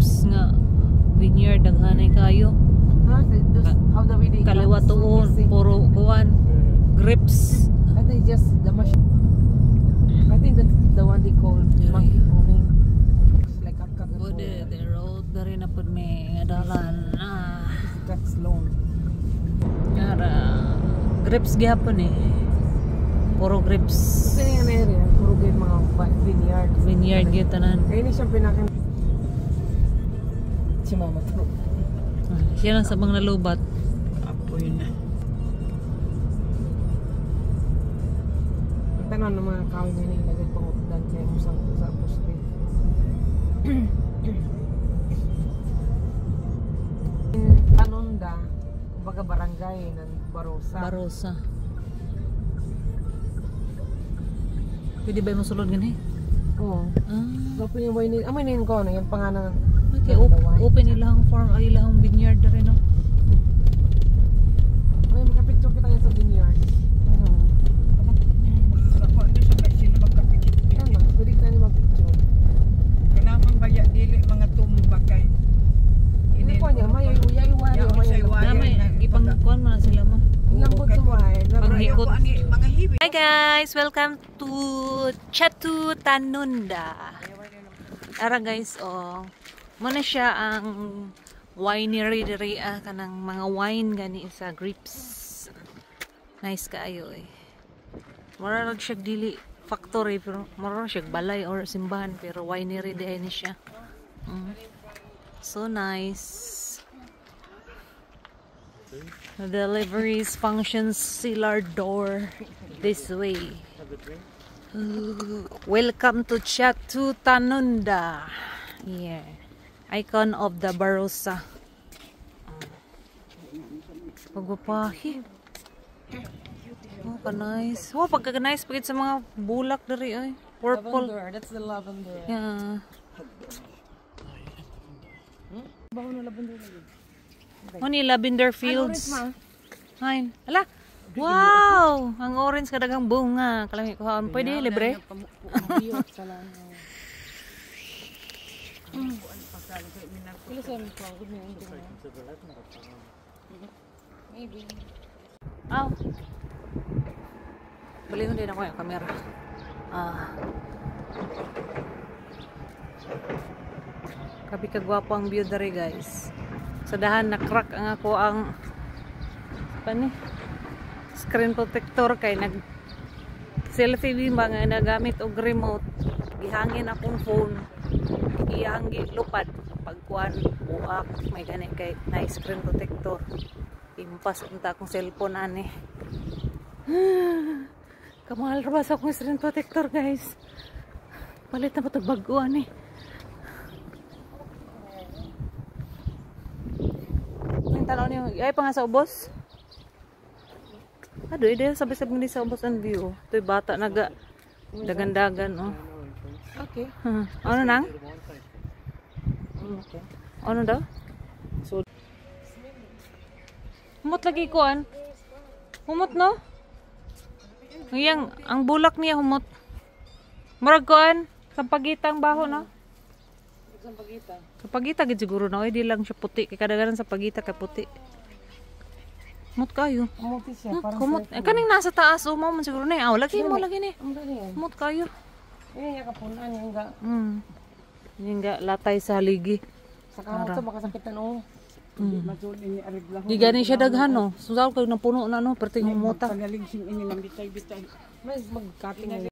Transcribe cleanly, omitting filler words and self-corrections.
grapes nga vineyard daghanay kayo. How the way they Kaliwa tuon puro kuan grapes. I think just the machine. I think that's the one they call monkey pruning. It's like The road dari na pud may dalan. That's long. Ara grapes gyapon eh. Puro grapes. Kasi yung area, puro yung mga vineyard. Vineyard gyud tanan. Kaya ini siyang pinakin. Si mama to. Siya lang sa bang nalubat. Apo yun na. Tanan ng mga kawin na nilagay pangutan kaya mo sa poste. Tanunda, kumbaga barangay ng Barosa. Barosa. Pwede ba yung masulod gani? Oo. Open yung wine. Amoy na yun ko, yung pangalan. Okay, open ilang farm ay ilang vineyard na rin, no? Ay, makapicture kita yan sa vineyard. Pwede ka na mag-picture. Kanamang baya dili mga tumbakay. Hindi ko niya, may uyay-uyay. Ipangkuan mo na sila mo. Lambot suway. Panghikot. Mga hiwi. Hi guys! Welcome to Chatu Tanunda. Ara guys, oh. Muna siya ang winery diri kanang mga wine gani sa grapes. Nice kaayo eh. Mura ra siya dili factory pero mura siya balay or simbahan pero winery di siya. So nice. The deliveries functions cellar door this way. Welcome to Chatu Tanunda. Yeah. Icon of the Barossa. Pagwapahi. Oh, ka-nice. Oh, pagka-nice pagit sa mga bulak dari ay. Purple. Lavender, that's the lavender. Yeah. Bago na lavender lagi. Oh, ni lavender fields. Ano, Hain. Ala. Wow! Ang orange kadagang bunga. Kalami ko haon. Pwede libre? Maybe. Aw. Balihon din ako yung kamera. Kapi kagwapo ang view dari guys. Sa dahan na-crack ang ako ang screen protector kay nag selfie ba nga nagamit og remote. Gihangin akong phone. Gihanggi lupad pagkuan buak may gani kay na screen protector. Impas unta akong cellphone ani. Kamahal ra ba sa akong screen protector guys? Palit na ba ito bago ani? Ang tanaw niyo, ay pa nga sa ubos? Adoy, dahil sabi-sabi hindi sa ubos ang view. Ito'y bata naga dagan-dagan oh. Okay. Ano nang? Okay. Ano daw? So, humot lagi kuan. Humot no? Ang bulak niya humot. Murag kuan sa pagitang baho no? Sa pagita. Sa pagita gid siguro na di lang siya puti kay kadagaran sa pagita kay puti. Humot kayo. Umuti siya parang Humot. Kaning nasa taas mo man siguro na. Lagi mo lagi ni. Humot kayo. Ini ya kapunan yung ga. Yung ga latay sa haligi. Sa kamot to makasakitan oh. Mazul ini arigla. Di gani siya daghan no. Susaw kag napuno na no perting humuta. Pagaligsing ini lang bitay-bitay. Mas mag-cutting